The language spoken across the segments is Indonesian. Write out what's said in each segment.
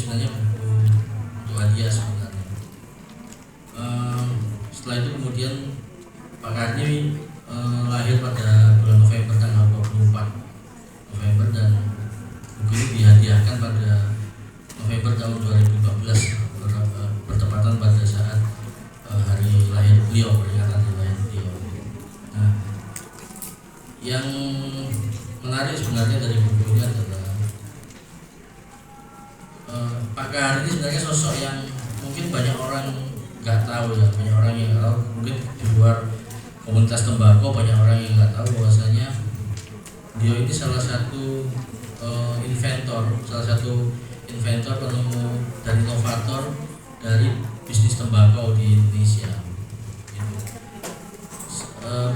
sebenarnya buku untuk hadiah sebenarnya. Setelah itu kemudian Pak Karni lahir pada bulan November tanggal 24 November, dan buku ini dihadiahkan pada November tahun 2014 bertepatan pada saat hari lahir beliau, peringatan hari lahir beliau. Nah, yang menarik sebenarnya dari buku ini adalah Pak Kahar ini sebenarnya sosok yang mungkin banyak orang nggak tahu ya, banyak orang yang tahu, mungkin di luar komunitas tembakau banyak orang yang nggak tahu bahwasanya beliau ini salah satu inventor, penemu dan inovator dari bisnis tembakau di Indonesia.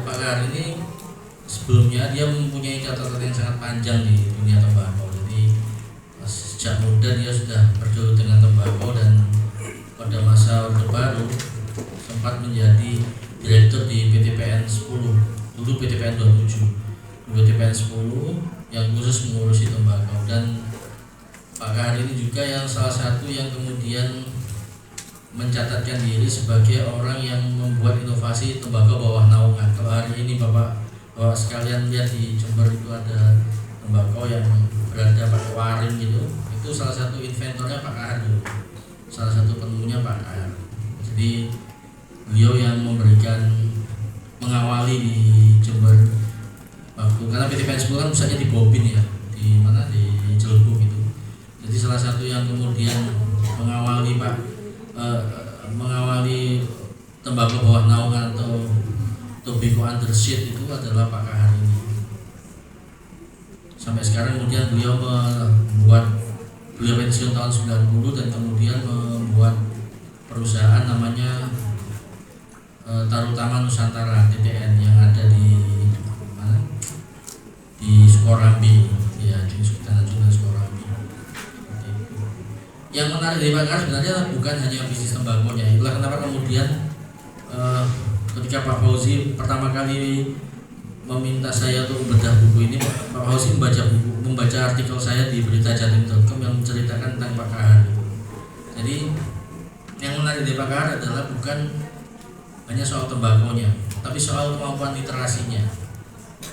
Pak Kahar ini sebelumnya dia mempunyai catatan yang sangat panjang di dunia tembakau. Jadi sejak muda dia sudah bergelut dengan tembakau, dan pada masa Orde Baru sempat menjadi direktur di PTPN 10, dulu PTPN 27, PTPN 10 yang khusus mengurusi tembakau. Dan Pak Kahar ini juga yang salah satu yang kemudian mencatatkan diri sebagai orang yang membuat inovasi tembakau bawah naungan. Kalau hari ini Bapak sekalian lihat di Jember itu ada tembakau yang berada pakai waring gitu, itu salah satu inventornya Pak Kahar dulu, salah satu penemunya Pak Kahar. Jadi beliau yang mengawali di Jember waktu, karena PTPN 10 kan pusatnya di Bobin ya, di mana, di Jelebuk itu. Jadi salah satu yang kemudian mengawali tembakau bawah naungan atau tobacco under shade itu adalah Pak Kahar ini. Sampai sekarang kemudian beliau pensiun tahun 90 dan kemudian membuat perusahaan namanya Tarutama Nusantara TTN yang ada di mana? Di Sukorambi ya, di Sultan Sukorambi. Yang menarik dari Pak Kahar sebenarnya bukan hanya bisnis tembakonya. Itulah kenapa kemudian ketika Pak Fauzi pertama kali meminta saya untuk membedah buku ini, Pak Fauzi membaca artikel saya di beritajatim.com yang menceritakan tentang Pak Kahar. Jadi yang menarik dari Pak Kahar adalah bukan hanya soal tembakonya, tapi soal kemampuan literasinya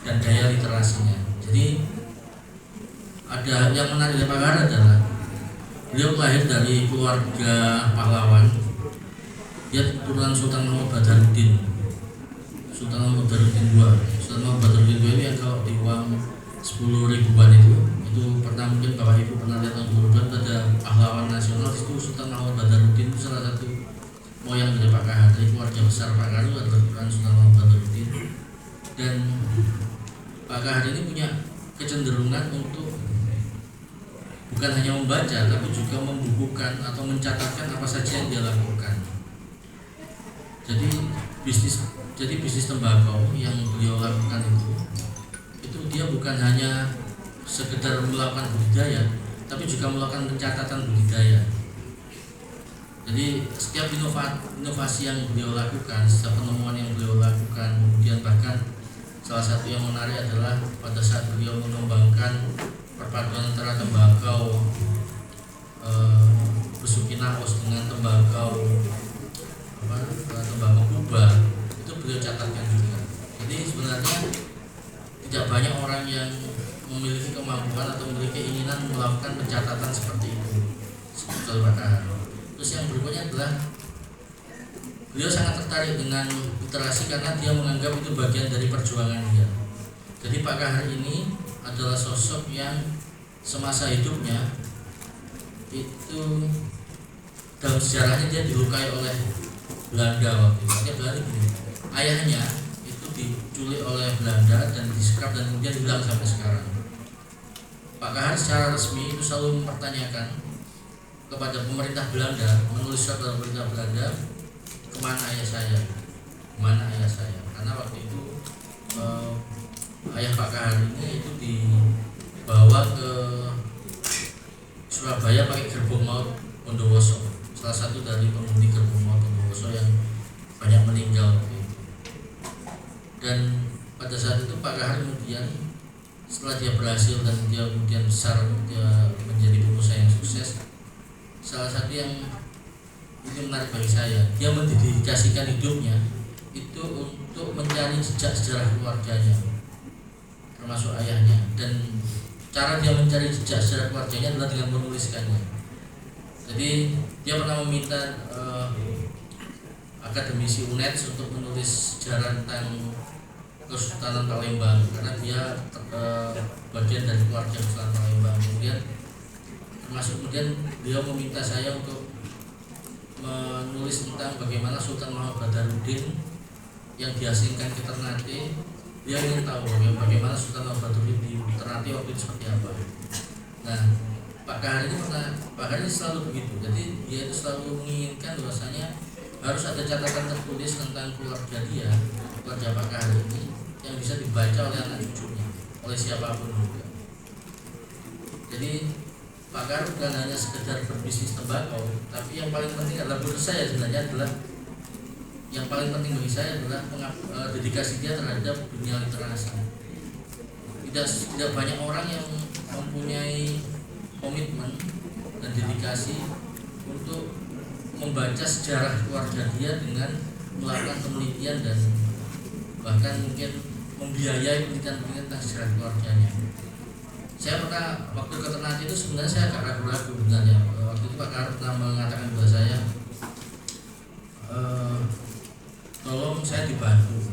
dan daya literasinya. Jadi ada yang menarik dari Pak Kahar adalah beliau lahir dari keluarga pahlawan. Dia keturunan Sultan Mahmud Badaruddin. Sultan Mahmud Badaruddin II. Sultan Mahmud Badaruddin II ini yang kalau di uang 10 ribuan itu pernah, mungkin Bapak Ibu pernah lihat tahun 2000 ada pahlawan nasional itu Sultan Mahmud Badaruddin, itu salah satu moyang dari Pak Kahar. Dari keluarga besar Pak Kahar adalah keturunan Sultan Mahmud Badaruddin. Dan Pak Kahar ini punya kecenderungan untuk bukan hanya membaca, tapi juga membukukan atau mencatatkan apa saja yang dia lakukan. Jadi bisnis tembakau yang beliau lakukan itu dia bukan hanya sekedar melakukan budidaya, tapi juga melakukan pencatatan budidaya. Jadi setiap inovasi yang beliau lakukan, setiap penemuan yang beliau lakukan, kemudian bahkan salah satu yang menarik adalah pada saat beliau mengembangkan perpaduan antara tembakau Besukinaos dengan tembakau Kuba, itu beliau catatkan juga. Jadi sebenarnya tidak banyak orang yang memiliki kemampuan atau memiliki keinginan melakukan pencatatan seperti itu, seperti Pak Kahar. Terus yang berikutnya adalah beliau sangat tertarik dengan literasi karena dia menganggap itu bagian dari perjuangan dia. Jadi Pak Kahar ini adalah sosok yang semasa hidupnya itu dalam sejarahnya dia dilukai oleh Belanda waktu itu. Dia Belanda gini, ayahnya itu diculik oleh Belanda dan disekap dan kemudian hilang sampai sekarang. Pak Kahar secara resmi itu selalu mempertanyakan kepada pemerintah Belanda, menulis surat kepada pemerintah Belanda, kemana ayah saya, karena waktu itu ayah Pak Kahar ini itu dibawa ke Surabaya pakai gerbong maut Bondowoso, salah satu dari penghuni gerbong maut Bondowoso yang banyak meninggal waktu itu. Dan pada saat itu Pak Kahar kemudian setelah dia berhasil dan dia kemudian besar, dia menjadi pengusaha yang sukses, salah satu yang itu menarik bagi saya, dia mendedikasikan hidupnya itu untuk mencari jejak sejarah keluarganya, termasuk ayahnya, dan cara dia mencari jejak sejarah keluarganya adalah dengan menuliskannya. Jadi dia pernah meminta akademisi UNED untuk menulis sejarah tentang Kesultanan Palembang karena dia bagian dari keluarga Kesultanan Palembang. Kemudian dia meminta saya untuk menulis tentang bagaimana Sultan Muhammad Badarudin yang diasingkan ke Ternate. Dia ingin tahu bagaimana Sultan Muhammad Badarudin di Ternate waktu itu seperti apa. Nah, Pak Kahar ini selalu begitu. Jadi dia itu selalu menginginkan bahwasanya harus ada catatan tertulis tentang keluarga dia, keluarga Pak Kahar ini, yang bisa dibaca oleh anak cucunya, oleh siapapun juga. Jadi Pak Kahar bukan hanya sekedar berbisnis tembakau, tapi yang paling penting adalah menurut saya sebenarnya adalah yang paling penting bagi saya adalah dedikasi dia terhadap dunia literasi. Tidak banyak orang yang mempunyai komitmen dan dedikasi untuk membaca sejarah keluarga dia dengan melakukan penelitian dan bahkan mungkin membiayai penelitian tentang sejarah keluarganya. Saya pernah waktu ke Ternate itu sebenarnya saya agak ragu-ragu sebenarnya. Waktu itu Pak Kahar pernah mengatakan kepada saya, tolong saya dibantu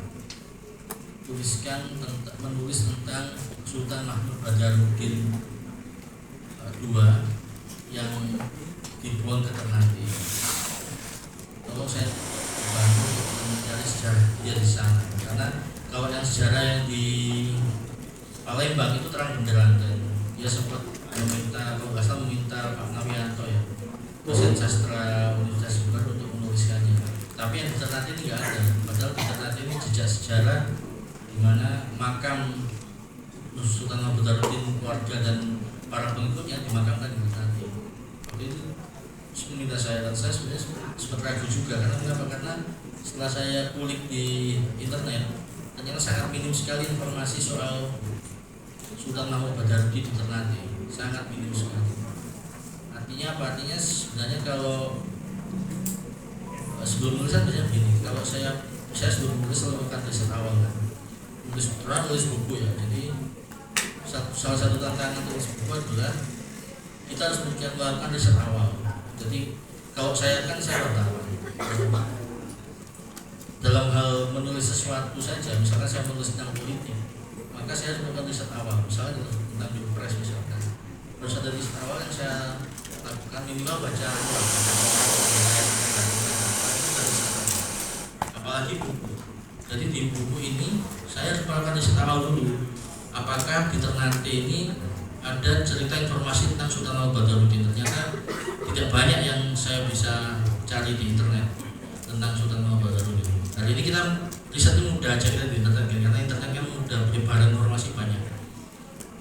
menulis tentang Sultan Mahmud Badarudin II yang dibuang ke Ternate. Tolong saya dibantu untuk mencari sejarah dia di sana, karena kalau yang sejarah yang di Palembang itu terang benderang, dan dia sempat meminta Pak Nawianto ya, dosen sastra Universitas Jember untuk menuliskannya. Tapi yang di Ternate ini nggak ada. Padahal di Ternate ini jejak sejarah di mana makam Sultan Mahmud Badarudin, keluarga dan para pengikutnya dimakamkan di Ternate. Waktu itu meminta saya, dan saya sebenarnya sempat ragu juga. Karena kenapa? Karena setelah saya kulik di internet, ternyata sangat minim sekali informasi soal Sultan Mahmud Badarudin di Ternate, sangat minim sekali. Artinya apa? Artinya sebenarnya kalau sebelum menulis biasanya begini, kalau saya sebelum menulis selalu melakukan riset awal kan, nulis buku ya. Jadi salah satu tantangan tulis buku adalah kita harus melakukan riset awal. Jadi kalau saya wartawan, dalam hal menulis sesuatu saja, misalkan saya menulis tentang politik, maka saya harus melakukan riset awal, misalnya tentang pilpres misalkan. Harus ada riset awal yang saya lakukan, minimal baca apalagi buku. Jadi di buku ini saya harus melakukan riset awal dulu. Apakah di Ternate ini ada cerita informasi tentang Sultan Mahmud Badarudin? Ternyata tidak banyak yang saya bisa cari di internet tentang Sultan Mahmud Badarudin. Hari ini kita riset itu mudah aja kita di internet, karena internet kan mudah penyebaran informasi banyak.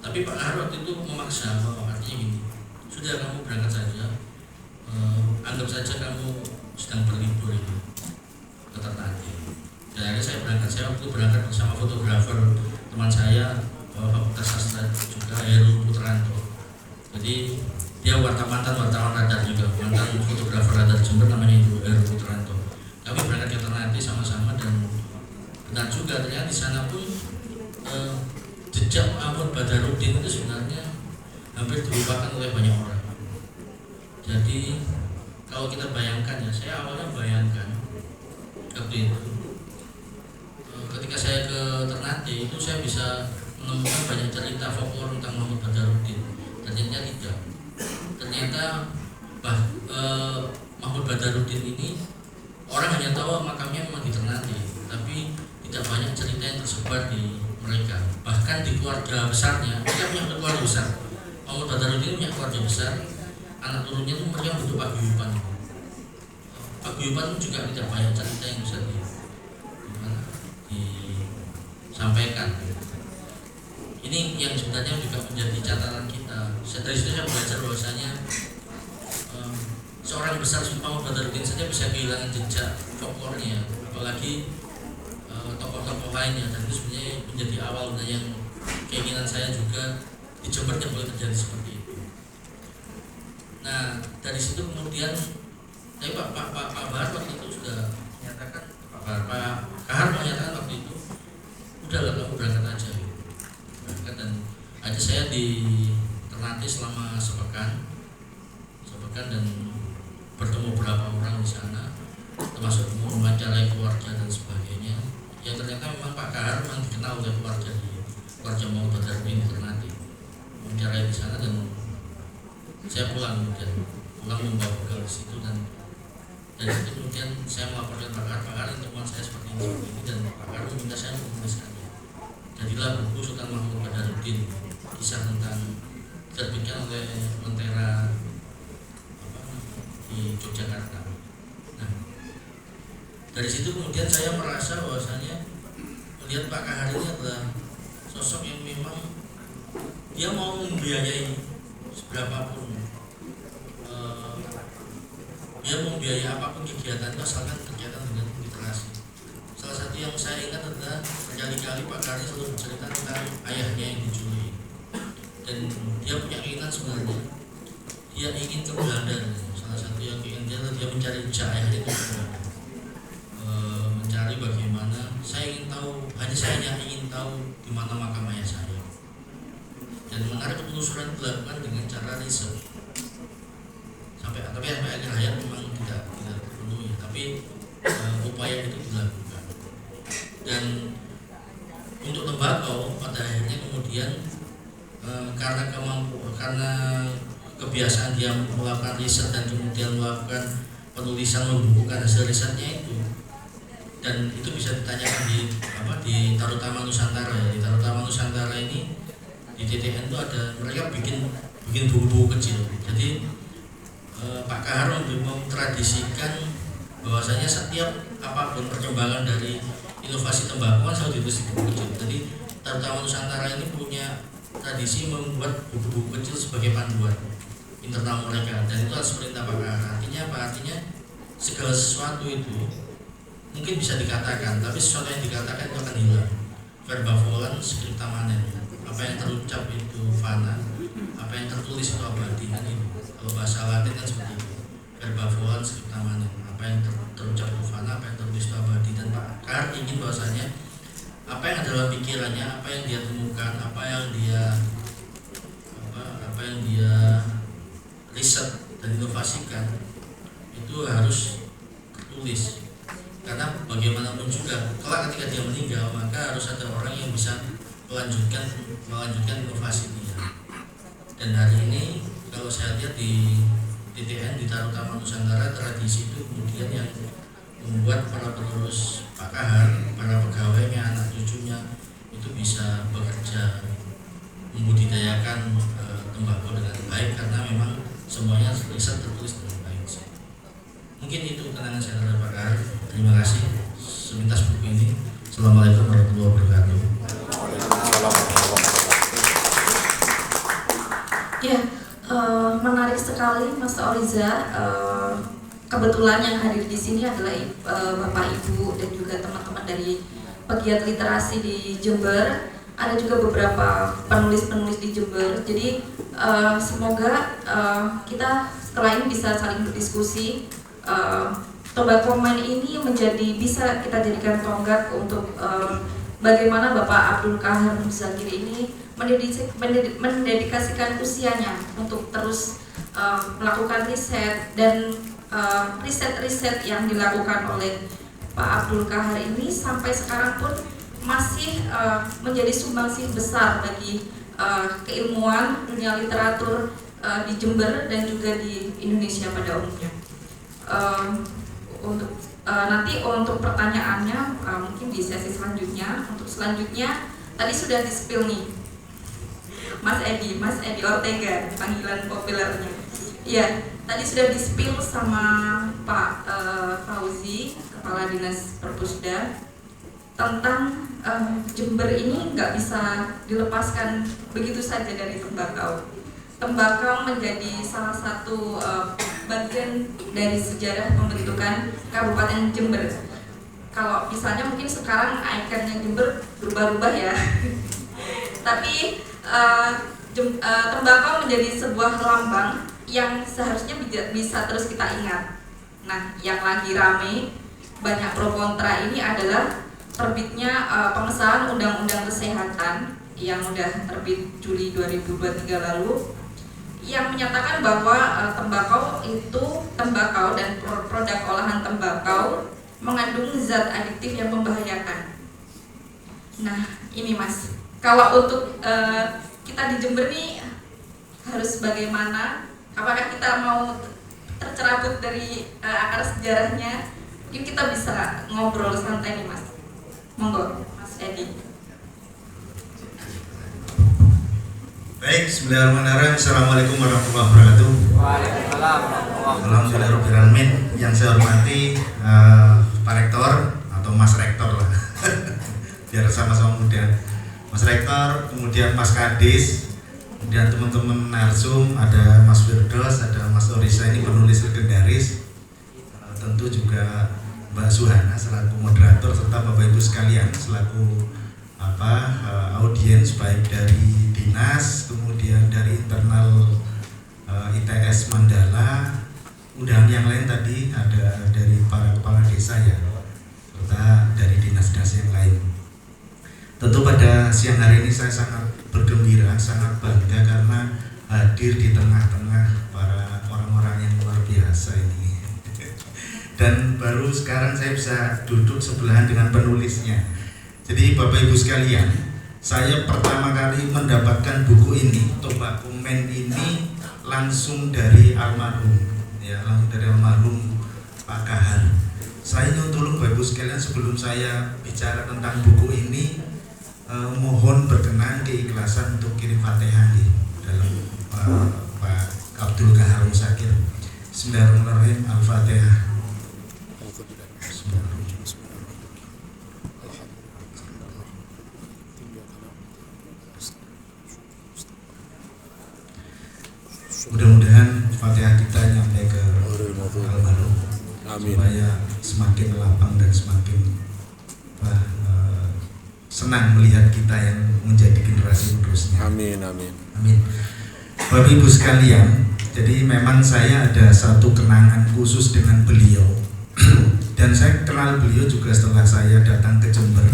Tapi Pak Kahar waktu itu memaksa bahwa artinya gini, sudah kamu berangkat saja, anggap saja kamu sedang berlibur ini ke Ternate. Dan akhirnya saya waktu itu berangkat bersama fotografer teman saya Fakultas Sastra juga, Heru Putranto. Jadi dia wartawan radar juga, mantan fotografer radar Jember, namanya itu Heru Putranto. Kami berangkat ke Ternate sama-sama, dan benar juga ternyata di sana pun jejak Mahmud Badarudin itu sebenarnya hampir dilupakan oleh banyak orang. Jadi kalau kita bayangkan ya, saya awalnya bayangkan waktu itu ketika saya ke Ternate itu saya bisa menemukan banyak cerita folklore tentang Mahmud Badarudin. Ternyata tidak. Ternyata Mahmud Badarudin ini orang hanya tahu makamnya memang di Ternate, tapi tidak banyak cerita yang tersebar di mereka. Bahkan di keluarga besarnya, mereka punya keluarga besar. Mahmud Badarudin punya keluarga besar, anak turunnya itu mereka bentuk paguyuban. Paguyuban juga tidak banyak cerita yang bisa disampaikan. Ini yang sebenarnya juga menjadi catatan kita. Dari situ saya belajar bahwasanya seorang besar seperti Mahmud Badarudin saja bisa kehilangan jejak folklornya, apalagi tokoh-tokoh lainnya. Dan itu sebenarnya menjadi awal yang keinginan saya juga di Jember boleh terjadi seperti itu. Nah, dari situ kemudian Pak Bahar waktu itu sudah menyatakan, Pak Kahar menyatakan waktu itu udahlah kamu berangkat aja gitu. Berangkat, dan ada saya di Ternate selama sepekan dan bertemu beberapa orang di sana, termasuk mewawancarai keluarga dan sebagainya. Ya ternyata memang Pak Kahar memang dikenal oleh keluarga mau Badarudin di Ternate, mewawancarai di sana, dan saya pulang membawa bekal di situ, dan dari situ kemudian saya melaporkan Pak Kahar temuan saya seperti ini, dan Pak Kahar meminta saya untuk menuliskannya. Jadilah buku Sultan Mahmud Badarudin, kisah tentang terbitkan oleh Lentera di Yogyakarta. Nah, dari situ kemudian saya merasa bahwasanya melihat Pak Kahar ini adalah sosok yang memang dia mau membiayai seberapapun, dia membiayai apapun kegiatan itu asalkan berkaitan dengan literasi. Salah satu yang saya ingat adalah berkali-kali Pak Kahar selalu bercerita tentang ayahnya yang diculik, dan dia punya keinginan sebenarnya, dia ingin ke Belanda. Salah satu yang ingin dia mencari jejak ayahnya itu mencari bagaimana, saya ingin tahu di mana makam ayah saya, dan menarik penelusuran dilakukan dengan cara riset tapi akhir hayat memang tidak terpenuhi, tapi upaya itu dilakukan. Dan untuk tembakau pada akhirnya kemudian karena kebiasaan dia melakukan riset dan kemudian melakukan penulisan, membukukan hasil risetnya itu, dan itu bisa ditanyakan di Tarutama Nusantara ya. Di Tarutama Nusantara ini di TTN itu ada, mereka bikin buku-buku kecil. Jadi Pak Kahar memtradisikan bahwasanya setiap apapun perkembangan dari inovasi tembakau selalu ditulis di buku kecil. Jadi Tarutama Nusantara ini punya tradisi membuat buku-buku kecil sebagai panduan internal mereka, dan itu harus perintah Pak Kahar. Artinya apa? Artinya segala sesuatu itu mungkin bisa dikatakan, tapi sesuatu yang dikatakan itu akan hilang. Verba volant scripta manet. Apa yang terucap itu fana, apa yang tertulis itu abadi, kan itu. Kalau bahasa Latin kan seperti itu. Verba volant scripta manet. Apa yang terucap itu fana, apa yang tertulis itu abadi. Dan Pak Kahar ingin bahwasanya apa yang ada dalam pikirannya, apa yang dia temukan, apa yang dia riset dan inovasikan itu harus tertulis. Karena bagaimanapun juga kelak ketika dia meninggal, maka harus ada orang yang bisa melanjutkan inovasi dia. Dan hari ini kalau saya lihat di TTN, di Tarutama Nusantara, tradisi itu kemudian yang membuat para penerus Pak Kahar, para pegawainya, anak cucunya itu bisa bekerja membudidayakan tembakau dengan baik, karena memang semuanya riset tertulis dengan baik. Mungkin itu kenangan saya terhadap Pak Kahar. Terima kasih sepintas buku ini. Assalamualaikum warahmatullahi wabarakatuh. Ya, menarik sekali Mas Oriza. Kebetulan yang hadir di sini adalah Bapak Ibu dan juga teman-teman dari pegiat literasi di Jember. Ada juga beberapa penulis-penulis di Jember. Jadi semoga kita setelah ini bisa saling berdiskusi. Tobacco Man ini bisa kita jadikan tonggak untuk bagaimana Bapak Abdul Kahar Muzakir ini mendedikasikan usianya untuk terus melakukan riset, dan riset-riset yang dilakukan oleh Pak Abdul Kahar ini sampai sekarang pun masih menjadi sumbangsih besar bagi keilmuan dunia literatur di Jember dan juga di Indonesia pada umumnya. Nanti untuk pertanyaannya mungkin di sesi selanjutnya. Untuk selanjutnya tadi sudah di-spill nih Mas Edi Ortega, panggilan populernya. Iya, tadi sudah di-spill sama Pak Fauzi, Kepala Dinas Perpusda, tentang Jember ini nggak bisa dilepaskan begitu saja dari tembakau. Tembakau menjadi salah satu bagian dari sejarah pembentukan Kabupaten Jember. Kalau misalnya mungkin sekarang ikonnya Jember berubah-ubah ya, tapi tembakau menjadi sebuah lambang yang seharusnya bisa terus kita ingat. Nah, yang lagi rame banyak pro kontra ini adalah terbitnya pengesahan Undang-Undang Kesehatan yang udah terbit Juli 2023 lalu, yang menyatakan bahwa tembakau dan produk olahan tembakau mengandung zat adiktif yang membahayakan. Nah, ini Mas, kalau untuk kita di Jember nih harus bagaimana? Apakah kita mau tercerabut dari akar sejarahnya? Mungkin kita bisa ngobrol santai nih Mas. Monggo, Mas Edi. Baik, bismillahirrahmanirrahim. Assalamualaikum warahmatullahi wabarakatuh. Waalaikumsalam. Alhamdulillahirrahmanirrahim. Yang saya hormati Pak Rektor atau Mas Rektor lah, biar sama-sama muda. Mas Rektor, kemudian Mas Kadis, kemudian teman-teman narsum, ada Mas Firdaus, ada Mas Orisa, ini penulis legendaris. Tentu juga Mbak Suhana selaku moderator, serta Bapak Ibu sekalian selaku audiens baik dari dinas, kemudian dari internal ITS Mandala, undangan yang lain tadi ada dari para kepala desa ya, serta dari dinas-dinas yang lain. Tentu pada siang hari ini saya sangat bergembira, sangat bangga karena hadir di tengah-tengah para orang-orang yang luar biasa ini. Dan baru sekarang saya bisa duduk sebelahan dengan penulisnya. Jadi Bapak Ibu sekalian, saya pertama kali mendapatkan buku ini, Tobacco Man ini langsung dari almarhum, ya, langsung dari almarhum Pak Kahar. Saya nyuntulung Bapak Ibu sekalian, sebelum saya bicara tentang buku ini, mohon berkenan keikhlasan untuk kirim Fatihah dalam Pak Abdul Kahar Musakir. Bismillahirrahmanirrahim. Al-Fatihah. Mudah-mudahan Fatihah kita nyampe ke almarhum, supaya semakin lapang dan semakin senang melihat kita yang menjadi generasi penerusnya. Amin, amin. Amin. Bapak Ibu sekalian, jadi memang saya ada satu kenangan khusus dengan beliau. Dan saya kenal beliau juga setelah saya datang ke Jember.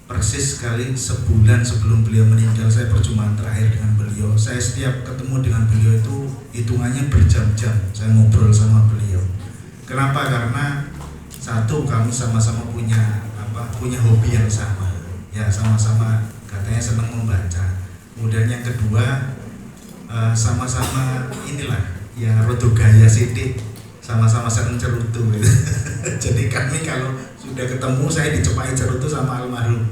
Persis sekali sebulan sebelum beliau meninggal, saya perjumpaan terakhir dengan beliau. Saya setiap ketemu dengan beliau itu hitungannya berjam-jam saya ngobrol sama beliau. Kenapa? Karena satu, kami sama-sama punya hobi yang sama, ya, sama-sama katanya senang membaca. Kemudian yang kedua, sama-sama inilah ya, rodo gaya sidik, sama-sama senang cerutu gitu. Jadi kami kalau sudah ketemu, saya dicepai cerutu sama almarhum,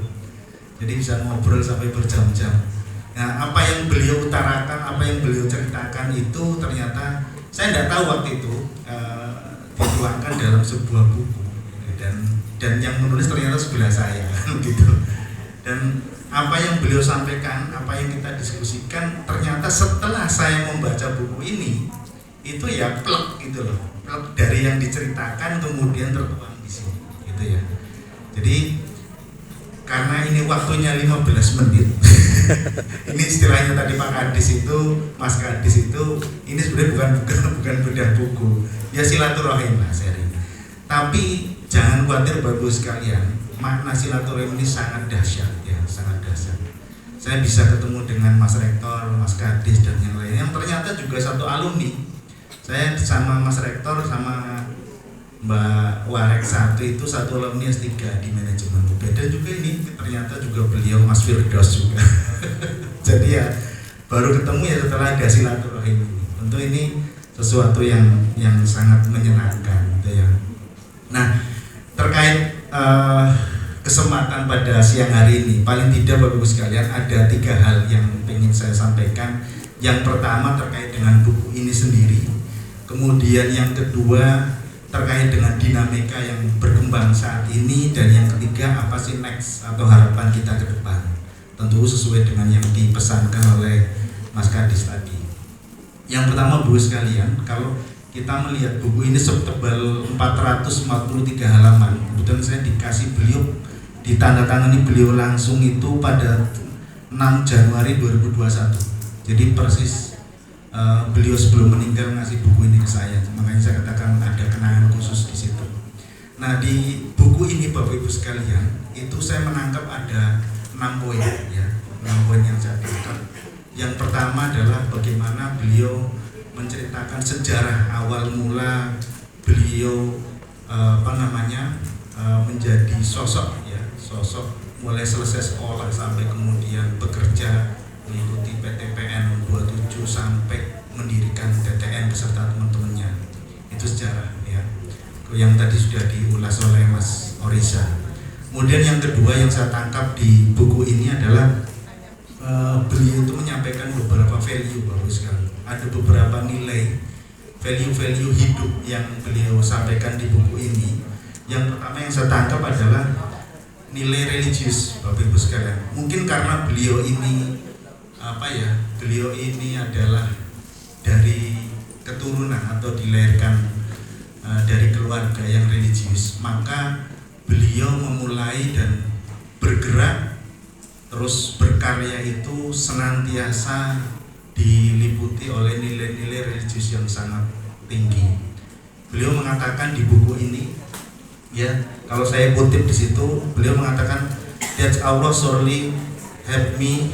jadi bisa ngobrol sampai berjam-jam. Nah, apa yang beliau utarakan, apa yang beliau ceritakan itu ternyata saya tidak tahu waktu itu dituangkan dalam sebuah buku, dan yang menulis ternyata sebelah saya gitu. Dan apa yang beliau sampaikan, apa yang kita diskusikan, ternyata setelah saya membaca buku ini itu ya plek gitu loh, plek dari yang diceritakan kemudian tertuang di sini gitu ya. Jadi karena ini waktunya 15 menit ini istilahnya tadi Pak Kadis itu, Mas Kadis itu, ini sebenarnya bukan bedah buku ya, silaturahim lah seri. Tapi jangan khawatir Bapak Ibu sekalian, makna silaturahim ini sangat dahsyat ya, sangat dahsyat. Saya bisa ketemu dengan Mas Rektor, Mas Kadis dan yang lain yang ternyata juga satu alumni. Saya sama Mas Rektor sama Mbak Warek satu itu satu alumni S3 di manajemen. Beda juga ini, ternyata juga beliau Mas Firdaus juga. Jadi ya baru ketemu ya setelah ada silaturahim ini. Tentu ini sesuatu yang sangat menyenangkan gitu ya. Nah, terkait kesempatan pada siang hari ini, paling tidak Bapak Ibu sekalian ada 3 hal yang ingin saya sampaikan. Yang pertama terkait dengan buku ini sendiri, kemudian yang kedua terkait dengan dinamika yang berkembang saat ini, dan yang ketiga apa sih next atau harapan kita ke depan, tentu sesuai dengan yang dipesankan oleh Mas Kadis tadi. Yang pertama Bu sekalian, kalau kita melihat buku ini setebal 443 halaman, kemudian saya dikasih beliau, ditandatangani beliau langsung itu pada 6 Januari 2021. Jadi persis beliau sebelum meninggal ngasih buku ini ke saya, makanya saya katakan ada kenangan khusus di situ. Nah, di buku ini Bapak Ibu sekalian, itu saya menangkap ada 6 poin ya, 6 poin yang saya tangkap. Yang pertama adalah bagaimana beliau menceritakan sejarah awal mula beliau menjadi sosok mulai selesai sekolah sampai kemudian bekerja mengikuti PTPN 27 sampai mendirikan TTN beserta teman-temannya. Itu sejarah ya, yang tadi sudah diulas oleh Mas Orisa. Kemudian yang kedua yang saya tangkap di buku ini adalah beliau itu menyampaikan beberapa value, Bapak sekali. Ada beberapa nilai value hidup yang beliau sampaikan di buku ini. Yang pertama yang saya tangkap adalah nilai religius, Bapak Ibu sekalian. Mungkin karena beliau ini beliau ini adalah dari keturunan atau dilahirkan dari keluarga yang religius, maka beliau memulai dan bergerak terus berkarya itu senantiasa diliputi oleh nilai-nilai religius yang sangat tinggi. Beliau mengatakan di buku ini, ya, kalau saya kutip di situ, beliau mengatakan that Allah surely help me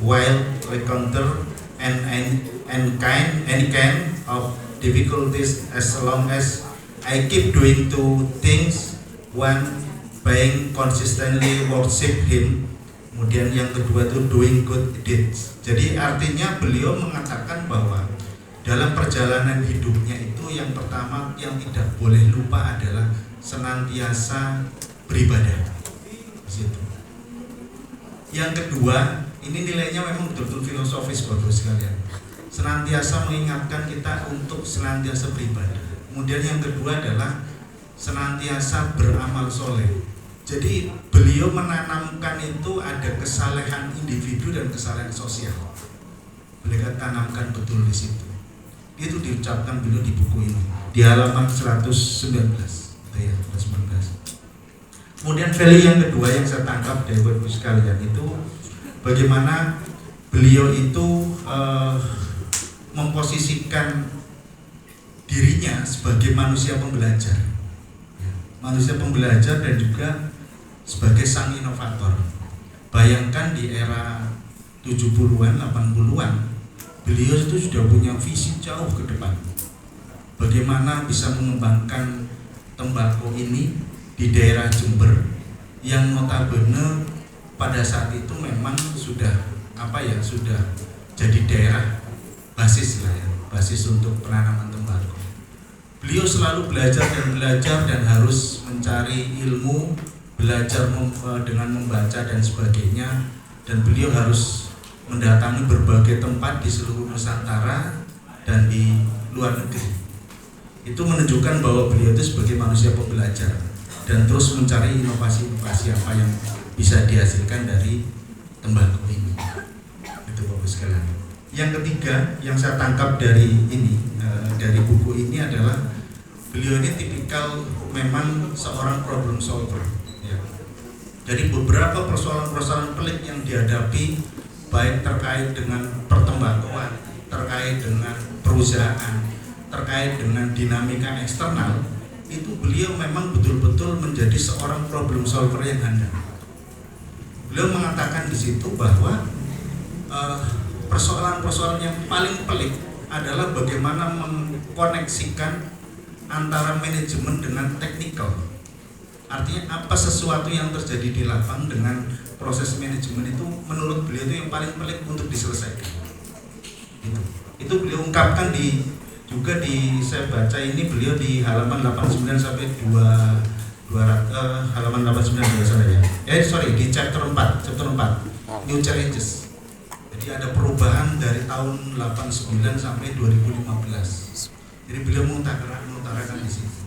while encounter any kind of difficulties as long as I keep doing two things. One, being consistently worship Him. Kemudian yang kedua itu doing good deeds. Jadi artinya beliau mengatakan bahwa dalam perjalanan hidupnya itu yang pertama yang tidak boleh lupa adalah senantiasa beribadah. Situ. Yang kedua, ini nilainya memang betul-betul filosofis Bapak sekalian. Senantiasa mengingatkan kita untuk senantiasa beribadah. Kemudian yang kedua adalah senantiasa beramal soleh. Jadi beliau menanamkan itu ada kesalehan individu dan kesalehan sosial. Beliau tanamkan betul di situ. Itu diucapkan beliau di buku ini di halaman 119. Ya, 119. Kemudian value yang kedua yang saya tangkap dari Bapak sekalian itu bagaimana beliau itu memposisikan dirinya sebagai manusia pembelajar, manusia pembelajar dan juga sebagai sang inovator. Bayangkan di era 70-an, 80-an, beliau itu sudah punya visi jauh ke depan. Bagaimana bisa mengembangkan tembakau ini di daerah Jember yang notabene pada saat itu memang sudah sudah jadi daerah basis untuk penanaman tembakau. Beliau selalu belajar dan harus mencari ilmu, belajar dengan membaca dan sebagainya, dan beliau harus mendatangi berbagai tempat di seluruh Nusantara dan di luar negeri. Itu menunjukkan bahwa beliau itu sebagai manusia pembelajar dan terus mencari inovasi-inovasi apa yang bisa dihasilkan dari tembakau ini. Itu Bapak sekalian. Yang ketiga yang saya tangkap dari buku ini adalah beliau ini tipikal memang seorang problem solver. Ya. Jadi beberapa persoalan-persoalan pelik yang dihadapi baik terkait dengan pertembakauan, terkait dengan perusahaan, terkait dengan dinamika eksternal, itu beliau memang betul-betul menjadi seorang problem solver yang handal. Beliau mengatakan di situ bahwa persoalan-persoalan yang paling pelik adalah bagaimana mengkoneksikan antara manajemen dengan teknikal. Artinya apa sesuatu yang terjadi di lapang dengan proses manajemen itu menurut beliau itu yang paling pelik untuk diselesaikan. Itu beliau ungkapkan saya baca ini beliau di halaman 89 sampai 200 halaman 89 ya. Di chapter 4 New Challenges. Jadi ada perubahan dari tahun 89 sampai 2015. Jadi beliau mengutarakan di situ.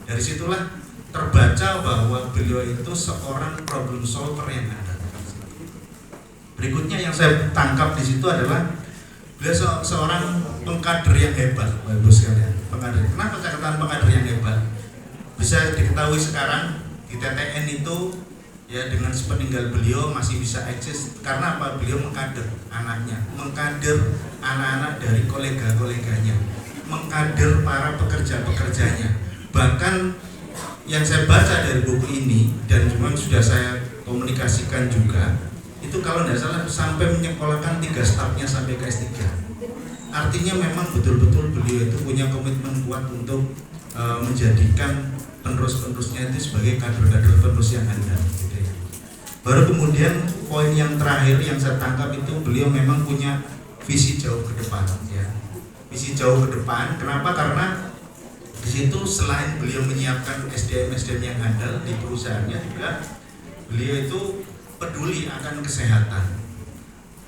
Dari situlah terbaca bahwa beliau itu seorang problem solver yang ada. Berikutnya yang saya tangkap di situ adalah beliau seorang pengkader yang hebat, Bapak sekalian. Pengkader. Kenapa saya katakan pengkader yang hebat? Bisa diketahui sekarang di TTN itu ya dengan sepeninggal beliau masih bisa eksis karena apa? Beliau mengkader anaknya, mengkader anak-anak dari kolega-koleganya, mengkader para pekerja-pekerjanya. Bahkan yang saya baca dari buku ini dan memang sudah saya komunikasikan juga, itu kalau tidak salah sampai menyekolahkan 3 stafnya sampai ke S3. Artinya memang betul-betul beliau itu punya komitmen kuat untuk menjadikan penerus-penerusnya itu sebagai kader-kader penerus yang handal gitu ya. Baru kemudian poin yang terakhir yang saya tangkap itu beliau memang punya visi jauh ke depan ya. Visi jauh ke depan, kenapa? Karena di situ selain beliau menyiapkan SDM yang handal di perusahaannya juga beliau itu peduli akan kesehatan.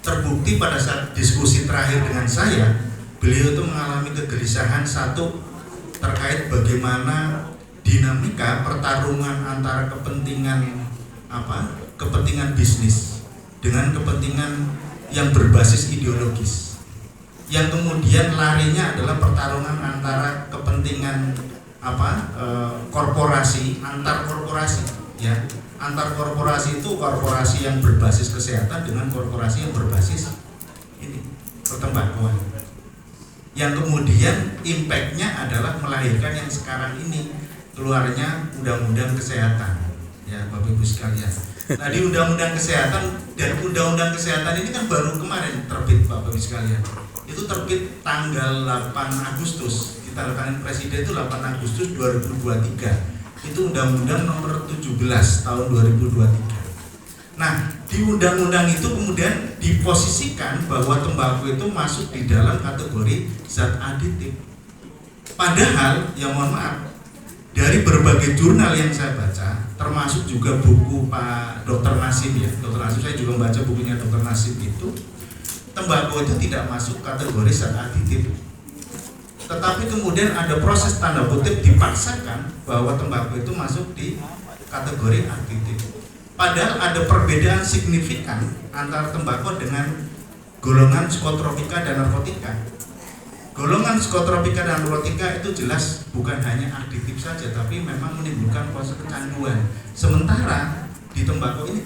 Terbukti pada saat diskusi terakhir dengan saya, beliau itu mengalami kegelisahan satu terkait bagaimana dinamika pertarungan antara kepentingan bisnis dengan kepentingan yang berbasis ideologis, yang kemudian larinya adalah pertarungan antara kepentingan korporasi antar korporasi ya. Antar korporasi itu korporasi yang berbasis kesehatan dengan korporasi yang berbasis pertembakuan, yang kemudian impactnya adalah melahirkan yang sekarang ini keluarnya undang-undang kesehatan ya Bapak Ibu sekalian. Nah di undang-undang kesehatan, dan undang-undang kesehatan ini kan baru kemarin terbit Bapak Ibu sekalian. Itu terbit tanggal 8 Agustus, ditandatangani Presiden itu 8 Agustus 2023. Itu Undang-Undang nomor 17 tahun 2023. Nah di undang-undang itu kemudian diposisikan bahwa tembakau itu masuk di dalam kategori zat aditif. Padahal ya mohon maaf, dari berbagai jurnal yang saya baca, termasuk juga buku Pak Dr. Nasim ya, Dr. Nasim saya juga membaca bukunya Dr. Nasim itu, tembakau itu tidak masuk kategori zat aditif. Tetapi kemudian ada proses tanda kutip dipaksakan bahwa tembakau itu masuk di kategori aditif. Padahal ada perbedaan signifikan antara tembakau dengan golongan psikotropika dan narkotika. Golongan psikotropika dan narkotika itu jelas bukan hanya aditif saja, tapi memang menimbulkan proses kecanduan. Sementara di tembakau ini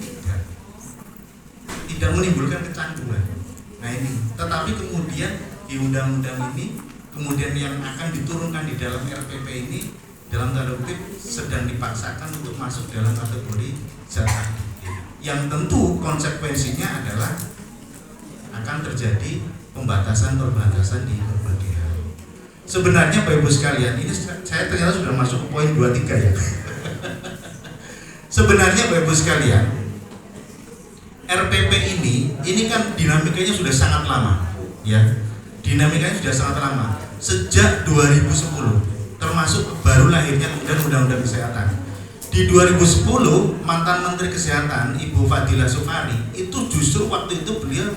tidak menimbulkan kecanduan. Nah ini, tetapi kemudian di undang-undang ini kemudian yang akan diturunkan di dalam RPP ini dalam tanda kutip sedang dipaksakan untuk masuk dalam kategori zat aditif, yang tentu konsekuensinya adalah akan terjadi pembatasan-perbatasan di berbagai hal. Sebenarnya Bapak Ibu sekalian, ini saya ternyata sudah masuk ke poin 23 ya. Sebenarnya Bapak Ibu sekalian, RPP ini kan dinamikanya sudah sangat lama ya. Dinamikanya sudah sangat lama, sejak 2010, termasuk baru lahirnya kemudian Undang-Undang Kesehatan. Di 2010 mantan Menteri Kesehatan Ibu Fadila Sufari itu justru waktu itu beliau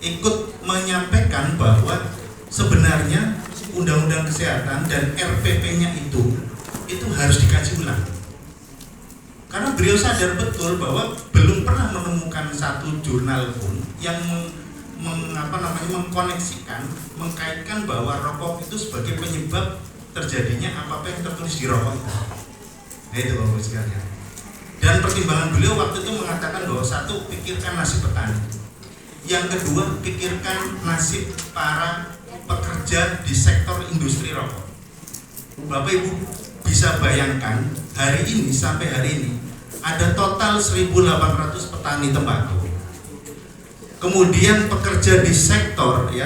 ikut menyampaikan bahwa sebenarnya Undang-Undang Kesehatan dan RPP-nya itu harus dikaji ulang. Karena beliau sadar betul bahwa belum pernah menemukan satu jurnal pun yang mengkoneksikan, mengkaitkan bahwa rokok itu sebagai penyebab terjadinya apa yang tertulis di rokok itu. Nah itu Bapak sekalian. Dan pertimbangan beliau waktu itu mengatakan bahwa satu, pikirkan nasib petani. Yang kedua, pikirkan nasib para pekerja di sektor industri rokok. Bapak Ibu bisa bayangkan hari ini sampai hari ini ada total 1.800 petani tembakau. Kemudian pekerja di sektor di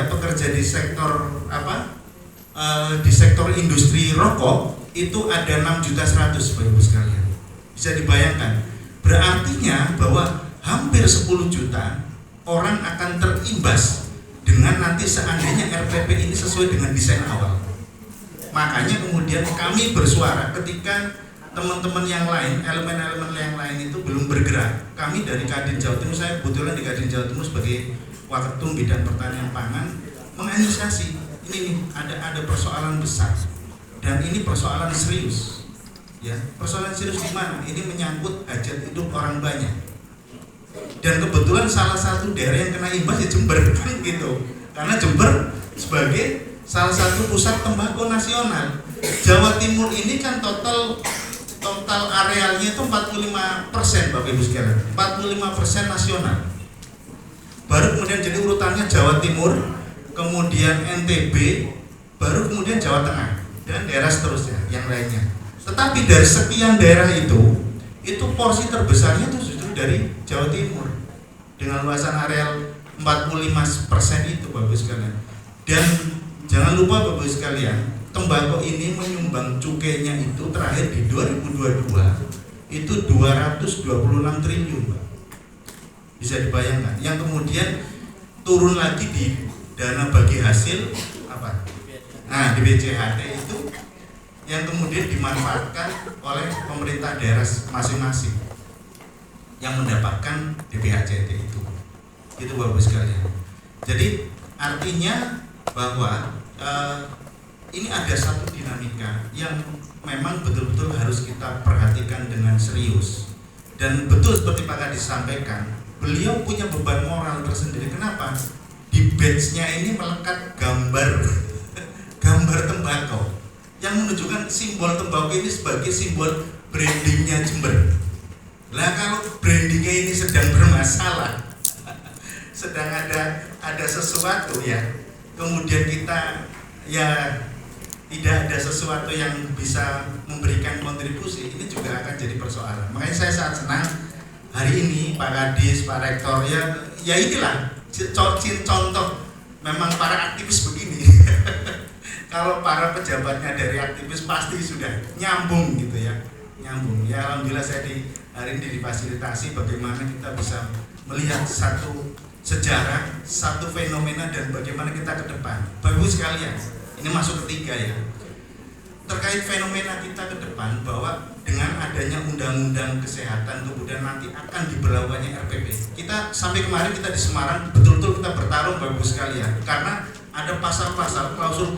sektor industri rokok itu ada 6.100.000 Bapak Ibu sekalian. Bisa dibayangkan, berartinya bahwa hampir 10 juta orang akan terimbas dengan nanti seandainya RPP ini sesuai dengan desain awal. Makanya kemudian kami bersuara ketika teman-teman yang lain, elemen-elemen yang lain itu belum bergerak. Kami dari Kadin Jawa Timur, saya kebetulan di Kadin Jawa Timur sebagai Waketum Bidang Pertanian Pangan, menginisiasi ini nih ada persoalan besar dan ini persoalan serius. Ya, persoalan serius di mana? Ini menyangkut hajat hidup orang banyak. Dan kebetulan salah satu daerah yang kena imbas ya Jember kan gitu. Karena Jember sebagai salah satu pusat tembakau nasional. Jawa Timur ini kan total arealnya itu 45% Bapak Ibu sekalian, 45% nasional. Baru kemudian jadi urutannya Jawa Timur, kemudian NTB, baru kemudian Jawa Tengah dan daerah seterusnya yang lainnya. Tetapi dari sekian daerah itu porsi terbesarnya itu justru dari Jawa Timur dengan luasan areal 45% itu Bapak sekalian. Dan jangan lupa Bapak sekalian, tembakau ini menyumbang cukainya itu terakhir di 2022 itu 226 triliun Pak. Bisa dibayangkan. Yang kemudian turun lagi di dana bagi hasil apa? Nah, di BCHT itu yang kemudian dimanfaatkan oleh pemerintah daerah masing-masing yang mendapatkan DPHJT itu Bapak sekalian. Jadi artinya bahwa ini ada satu dinamika yang memang betul-betul harus kita perhatikan dengan serius. Dan betul seperti Pak Kadis sampaikan, beliau punya beban moral tersendiri. Kenapa? Di badge-nya ini melekat gambar tembakau yang menunjukkan simbol tembakau ini sebagai simbol brandingnya Jember. Lah kalau brandingnya ini sedang bermasalah, sedang ada sesuatu ya, kemudian kita ya tidak ada sesuatu yang bisa memberikan kontribusi, ini juga akan jadi persoalan. Makanya saya sangat senang hari ini Pak Kadis, Pak Rektor ya inilah contoh memang para aktivis begini. Kalau para pejabatnya dari aktivis pasti sudah nyambung gitu ya, nyambung. Ya alhamdulillah saya hari ini difasilitasi bagaimana kita bisa melihat satu sejarah, satu fenomena dan bagaimana kita ke depan. Bagus sekalian. Ini masuk ketiga ya. Terkait fenomena kita ke depan bahwa dengan adanya undang-undang kesehatan kemudian nanti akan diberlakukannya RPP. Kita sampai kemarin kita di Semarang betul-betul kita bertarung Bapak Ibu sekalian karena ada pasal-pasal klausul